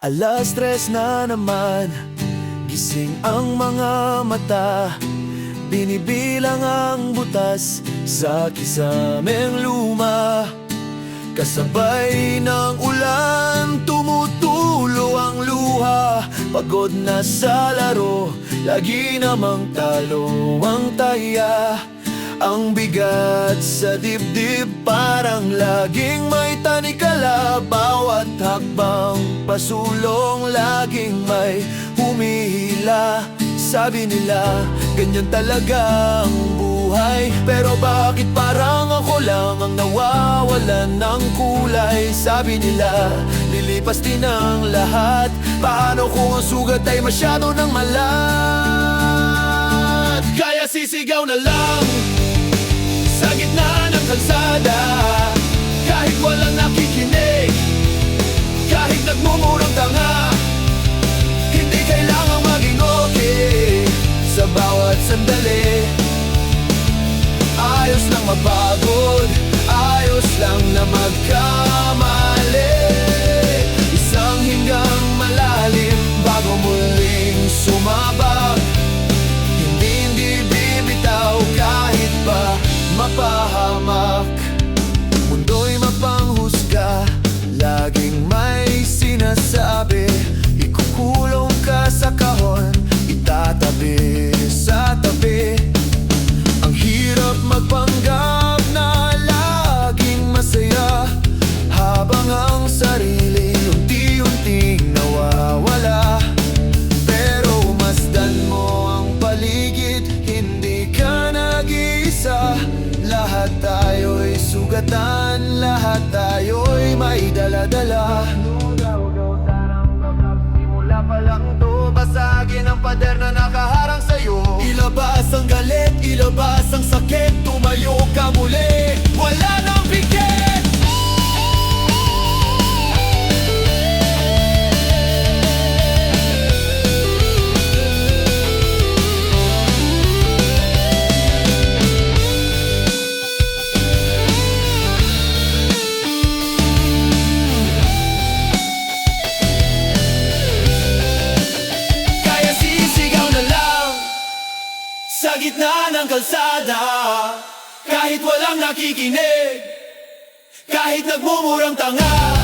Alas 3 na naman, gising ang mga mata, binibilang ang butas sa kisameng luma. Kasabay ng ulan, tumutulo ang luha. Pagod na sa laro, lagi namang talo ang taya. Ang bigat sa dibdib, parang laging may tanikala. Bawat hakbang pasulong, laging may humihila. Sabi nila, ganyan talaga ang buhay. Pero bakit parang ako lang ang nawawalan ng kulay? Sabi nila, lilipas din ang lahat. Paano kung ang sugat ay masyado ng malat? Kaya sisigaw na lang sa gitna ng kalsada, kahit walang nakikinig, kahit nagmumurang tanga. Hindi kailangang maging okay sa bawat sandali. Ayos lang mapagod, ayos lang na magkamali. Isang hinggang malalim bago muling sumabak. Hindi bibitaw kahit pa mapahamak. Mundo'y mapanghusga, laging may sinasabi. Ikukulong ka sa kahon, itatabi sa tabi. Ang hirap magpanggap na laging masaya, habang ang sarili unti-unting nawawala. Pero masdan mo ang paligid, hindi ka nag-iisa. Lahat tayo'y sugatan, lahat tayo'y may dala-dala. Simula pa lang to, basagin ang pader na nakaharang sa'yo. Ilabas ang galit, ilabas ang sakit, tumayo ka muli, wala nang pikit. Sa gitna ng kalsada, kahit walang nakikinig, kahit nagmumurang tanga.